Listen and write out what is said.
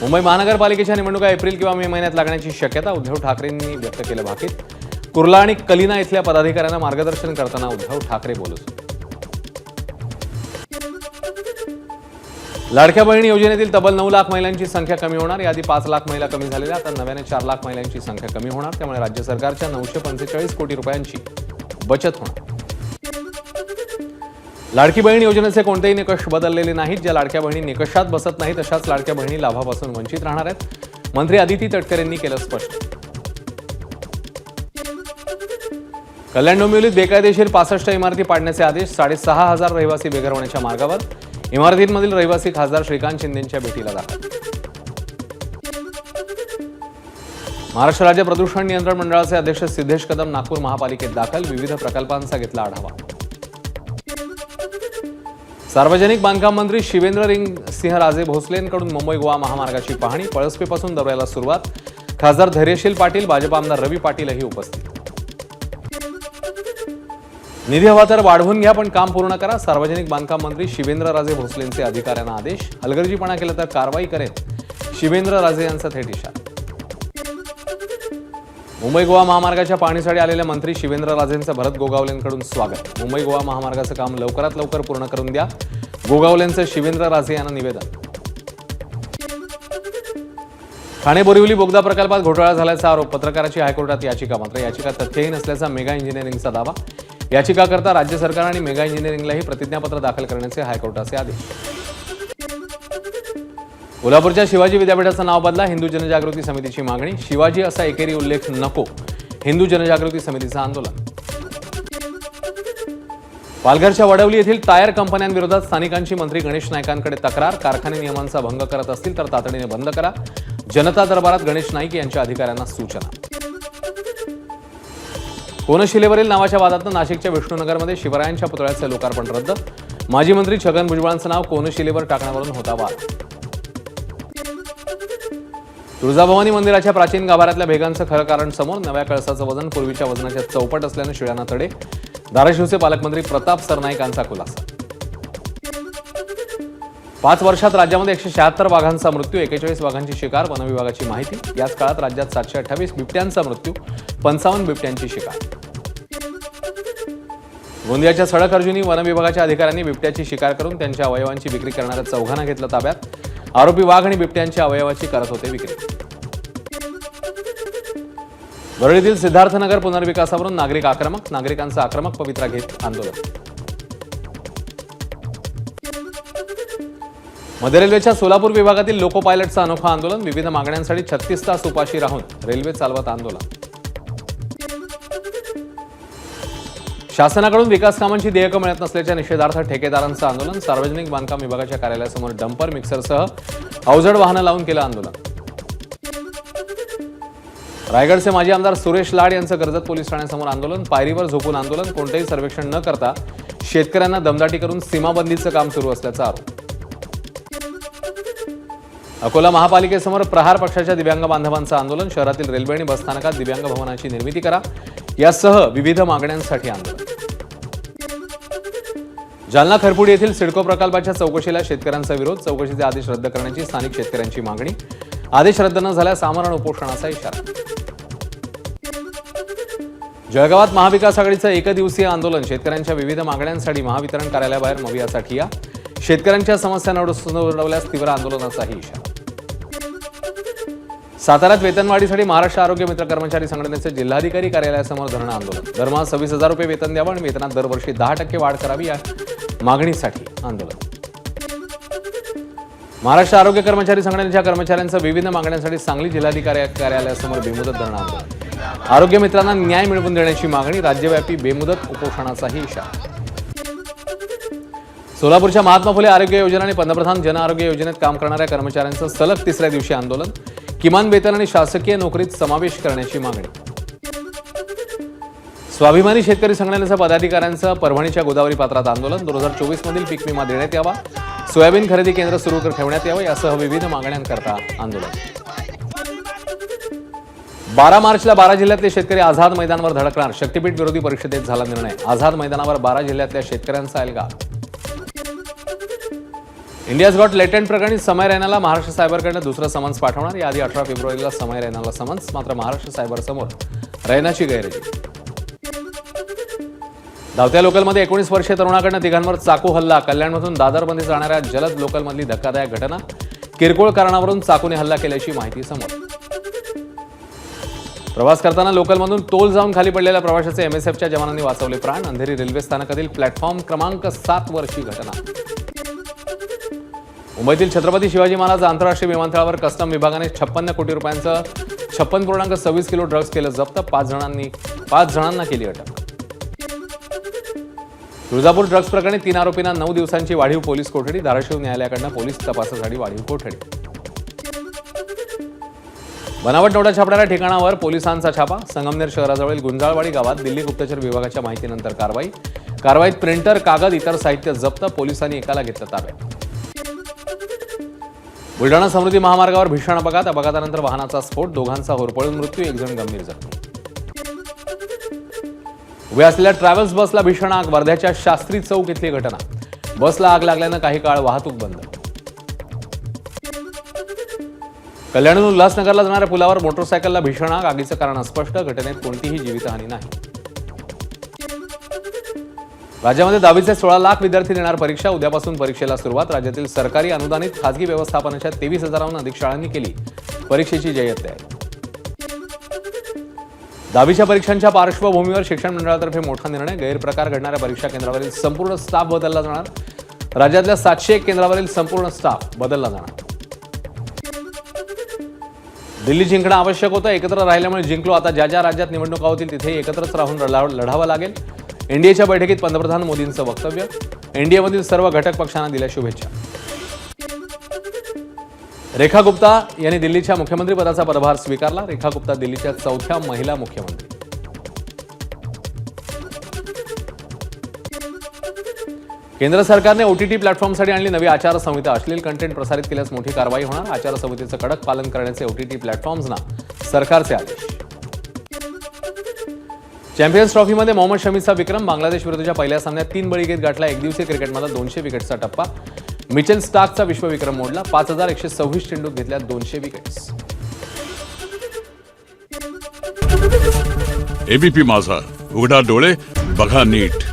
मुंबई महानगरपालिकेच्या निवडणुका एप्रिल किंवा मे महिन्यात लागण्याची शक्यता उद्धव ठाकरेंनी व्यक्त केलं भाकीत. कुर्ला आणि कलिना इथल्या पदाधिकाऱ्यांना मार्गदर्शन करताना उद्धव ठाकरे बोलत. लाडक्या बहिणी योजनेतील तब्बल 9 लाख महिलांची संख्या कमी होणार. याआधी 5 लाख महिला कमी झालेल्या, आता नव्याने 4 लाख महिलांची संख्या कमी होणार. त्यामुळे राज्य सरकारच्या 945 कोटी रुपयांची बचत होणार. लाडकी बहीण योजनेचे कोणतेही निकष बदललेले नाहीत. ज्या लाडक्या बहिणी निकषात बसत नाहीत तशाच लाडक्या बहिणी लाभापासून वंचित राहणार आहेत. मंत्री अदिती तटकरे यांनी केलं स्पष्ट. कल्याण डोंबिवलीत बेकायदेशीर 65 इमारती पाडण्याचे आदेश. 6,500 रहिवासी बेघर होण्याच्या मार्गावर. इमारतींमधील रहिवासी खासदार श्रीकांत शिंदेंच्या भेटीला दाखल. महाराष्ट्र राज्य प्रदूषण नियंत्रण मंडळाचे अध्यक्ष सिद्धेश कदम नागपूर महापालिकेत दाखल. विविध प्रकल्पांचा घेतला आढावा. सार्वजनिक बांधकाम मंत्री शिवेंद्रसिंहराजे भोसलेंकडून मुंबई गोवा महामार्गाची पाहणी. पळसपेपासून दौऱ्याला सुरुवात. खासदार धैर्यशील पाटील, भाजप आमदार रवी पाटीलही उपस्थित. निधी हवा तर वाढवून घ्या, पण काम पूर्ण करा. सार्वजनिक बांधकाम मंत्री शिवेंद्रराजे भोसलेंचे अधिकाऱ्यांना आदेश. हलगर्जीपणा केला तर कारवाई करेन, शिवेंद्रराजे यांचा थेट इशारा. मुंबई गोवा महामार्गाच्या पाहणीसाठी आलेल्या मंत्री शिवेंद्रराजेंचं भरत गोगावलेंकडून स्वागत. मुंबई गोवा महामार्गाचं काम लवकरात लवकर पूर्ण करून द्या, गोगावलेंचं शिवेंद्रराजे यांना निवेदन. ठाणे बोरिवली बोगदा प्रकल्पात घोटाळा झाल्याचा आरोप. पत्रकाराची हायकोर्टात याचिका. मात्र याचिका तथ्यहीन असल्याचा मेगा इंजिनिअरिंगचा दावा. याचिकाकर्ता राज्य सरकार आणि मेगा इंजिनिअरिंगलाही प्रतिज्ञापत्र दाखल करण्याचे हायकोर्टाचे आदेश. कोल्हापूरच्या शिवाजी विद्यापीठाचं नाव बदला. हिंदू जनजागृती समितीची मागणी. शिवाजी असा एकेरी उल्लेख नको, हिंदू जनजागृती समितीचं आंदोलन. पालघरच्या वडवली येथील टायर कंपन्यांविरोधात स्थानिकांची मंत्री गणेश नाईकांकडे तक्रार. कारखाने नियमांचा भंग करत असतील तर तातडीने बंद करा. जनता दरबारात गणेश नाईक यांच्या अधिकाऱ्यांना सूचना. कोनशिलेवरील नावाच्या वादातून नाशिकच्या विष्णुनगरमध्ये शिवरायांच्या पुतळ्याचे लोकार्पण रद्द. माजी मंत्री छगन भुजबळांचं नाव कोनशिलेवर टाकण्यावरून होता वाद. तुळजाभवानी मंदिराच्या प्राचीन गाभाऱ्यातल्या भेगांचं खरं कारण समोर. नव्या कळसाचं वजन पूर्वीच्या वजनाच्या चौपट असल्यानं शिळ्यांना तडे. धाराशिवचे पालकमंत्री प्रताप सरनाईक यांचा खुलासा. 5 वर्षात राज्यामध्ये 176 वाघांचा मृत्यू. 41 वाघांची शिकार. वन विभागाची माहिती. याच काळात राज्यात 728 बिबट्यांचा मृत्यू. 55 बिबट्यांची शिकार. गोंदियाच्या सडक अर्जुनी वन विभागाच्या अधिकाऱ्यांनी बिबट्याची शिकार करून त्यांच्या अवयवांची विक्री करणाऱ्या चौघांना घेतलं ताब्यात. आरोपी वाघ आणि बिबट्यांच्या अवयवाची करत होते विक्री. वरळीतील सिद्धार्थनगर पुनर्विकासावरून नागरिक आक्रमक. नागरिकांचा आक्रमक पवित्रा घेत आंदोलन. मध्य रेल्वेच्या सोलापूर विभागातील लोको पायलटचं अनोखं आंदोलन. विविध मागण्यांसाठी 36 तास उपाशी राहून रेल्वे चालवत आंदोलन. शासनाकडून विकास कामांची देयकं मिळत नसल्याच्या निषेधार्थ ठेकेदारांचं आंदोलन. सार्वजनिक बांधकाम विभागाच्या कार्यालयासमोर डंपर, मिक्सरसह अवजड वाहनं लावून केलं आंदोलन. रायगडचे माजी आमदार सुरेश लाड यांचं कर्जत पोलीस ठाण्यासमोर आंदोलन. पायरीवर झोपून आंदोलन. कोणतेही सर्वेक्षण न करता शेतकऱ्यांना दमदाटी करून सीमाबंदीचं काम सुरू असल्याचा आरोप. अकोला महापालिकेसमोर प्रहार पक्षाच्या दिव्यांग बांधवांचं आंदोलन. शहरातील रेल्वे आणि बसस्थानकात दिव्यांग भवनाची निर्मिती करा, यासह विविध मागण्यांसाठी आंदोलन. जालना खरपुडी येथील सिडको प्रकल्पाच्या चौकशीला शेतकऱ्यांचा विरोध. चौकशीचे आदेश रद्द करण्याची स्थानिक शेतकऱ्यांची मागणी. आदेश रद्द न झाल्यास आमरण उपोषणाचा इशारा. जळगावात महाविकास आघाडीचं एकदिवसीय आंदोलन. शेतकऱ्यांच्या विविध मागण्यांसाठी महावितरण कार्यालयाबाहेर मवियासाठी या. शेतकऱ्यांच्या समस्या न सोडवल्यास तीव्र आंदोलनाचाही इशारा. साताऱ्यात वेतनवाढीसाठी महाराष्ट्र आरोग्य मित्र कर्मचारी संघटनेचे जिल्हाधिकारी कार्यालयासमोर धरणं आंदोलन. दरमहा 26,000 रुपये वेतन द्यावं आणि वेतनात दरवर्षी 10% वाढ करावी, या मागणीसाठी आंदोलन. महाराष्ट्र आरोग्य कर्मचारी संघटनेच्या कर्मचाऱ्यांचं विविध मागण्यांसाठी सांगली जिल्हाधिकारी कार्यालयासमोर बेमुदत धरणं आंदोलन. आरोग्य मित्रांना न्याय मिळवून देण्याची मागणी. राज्यव्यापी बेमुदत उपोषणाचाही इशारा. सोलापूरच्या महात्मा फुले आरोग्य योजना आणि पंतप्रधान जन आरोग्य योजनेत काम करणाऱ्या कर्मचाऱ्यांचं सलग 3ऱ्या दिवशी आंदोलन. किमान वेतन आणि शासकीय नोकरीत समावेश करण्याची मागणी. स्वाभिमानी शेतकरी संघटनेच्या पदाधिकाऱ्यांचं परभणीच्या गोदावरी पात्रात आंदोलन. 2024 मधील पीक विमा देण्यात यावा. सोयाबीन खरेदी केंद्र सुरू ठेवण्यात यावं, यासह विविध मागण्यांकरता आंदोलन. 12 मार्चला 12 जिल्ह्यातले शेतकरी आझाद मैदानावर धडकणार. शक्तीपीठ विरोधी परिषदेत झाला निर्णय. आझाद मैदानावर 12 जिल्ह्यातल्या शेतकऱ्यांचा एल्गार. इंडियाज गॉट लेटेंट प्रकरणी समय रैनाला महाराष्ट्र सायबरकडनं दुसरं समन्स पाठवणार. याआधी 18 फेब्रुवारीला समय रैनाला समन्स, मात्र महाराष्ट्र सायबरसमोर रैनाची गैरहजरी. धावत्या लोकलमध्ये 19 वर्षीय तरुणाकडनं तिघांवर चाकू हल्ला. कल्याणमधून दादरमध्ये जाणाऱ्या जलद लोकलमधली धक्कादायक घटना. किरकोळ कारणावरून चाकूने हल्ला केल्याची माहिती समोर. प्रवास करताना लोकलमधून तोल जाऊन खाली पडलेल्या प्रवाशाचे एमएसएफच्या जवानांनी वाचवले प्राण. अंधेरी रेल्वे स्थानकातील प्लॅटफॉर्म क्रमांक 7 वरची घटना. मुंबईतील छत्रपती शिवाजी महाराज आंतरराष्ट्रीय विमानतळावर कस्टम विभागाने 56 कोटी रुपयांचं 56.26 किलो ड्रग्ज केलं जप्त. 5 जणांना केली अटक. तुळजापूर ड्रग्ज प्रकरणी 3 आरोपींना 9 दिवसांची वाढीव पोलीस कोठडी. धाराशिव न्यायालयाकडनं पोलीस तपासासाठी वाढीव कोठडी. बनावट नोटा छापणाऱ्या ठिकाणावर पोलिसांचा छापा. संगमनेर शहराजवळील गुंजाळवाडी गावात दिल्ली गुप्तचर विभागाच्या माहितीनंतर कारवाईत प्रिंटर, कागद, इतर साहित्य जप्त. पोलिसांनी एकाला घेतलं ताब्यात. बुलढाणा समृद्धी महामार्गावर भीषण अपघात. अपघातानंतर वाहनाचा स्फोट. दोघांचा होरपळून मृत्यू, 1 जण गंभीर जखमी. उभ्या असलेल्या ट्रॅव्हल्स बसला भीषण आग. वर्ध्याच्या शास्त्री चौक इथली घटना. बसला आग लागल्यानं काही काळ वाहतूक बंद. कल्याणहून उल्हासनगरला जाणाऱ्या पुलावर मोटरसायकलला भीषण आग. आगीचं कारण अस्पष्ट. घटनेत कोणतीही जीवितहानी नाही. राज्यामध्ये 10वीचे 16 लाख विद्यार्थी देणार परीक्षा. उद्यापासून परीक्षेला सुरुवात. राज्यातील सरकारी, अनुदानित, खासगी व्यवस्थापनाच्या 23,000हून अधिक शाळांनी केली परीक्षेची जय्यत तयारी. 10वीच्या परीक्षांच्या पार्श्वभूमीवर शिक्षण मंडळातर्फे मोठा निर्णय. गैरप्रकार घडणाऱ्या परीक्षा केंद्रावरील संपूर्ण स्टाफ बदलला जाणार. राज्यातल्या 701 केंद्रावरील संपूर्ण स्टाफ बदलला जाणार. दिल्ली जिंकणं आवश्यक होतं. एकत्र राहिल्यामुळे जिंकलो. आता ज्या ज्या राज्यात निवडणुका होतील तिथे एकत्रच राहून लढावं लागेल. एनडीएच्या बैठकीत पंतप्रधान मोदींचं वक्तव्य. एनडीएमधील सर्व घटक पक्षांना दिल्या शुभेच्छा. रेखा गुप्ता यांनी दिल्लीच्या मुख्यमंत्रीपदाचा पदभार स्वीकारला. रेखा गुप्ता दिल्लीच्या 4थ्या महिला मुख्यमंत्री. केंद्र सरकारने ओटीटी प्लॅटफॉर्मसाठी आणली नवी आचारसंहिता. अश्लील कंटेंट प्रसारित केल्यास मोठी कारवाई होणार. आचारसंहितेचं कडक पालन करण्याचे ओटीटी प्लॅटफॉर्म्सना सरकारचे आदेश. चॅम्पियन्स ट्रॉफीमध्ये मोहम्मद शमीचा विक्रम. बांगलादेश विरुद्धच्या पहिल्या सामन्यात 3 बळी घेत गाठला. एकदिवसीय क्रिकेटमधला 200 विकेटचा टप्पा. मिचेल स्टार्कचा विश्वविक्रम मोडला. 5126 चेंडूत घेतल्या 200 विकेट्स. एबीपी माझा, उघडा डोळे बघा नीट.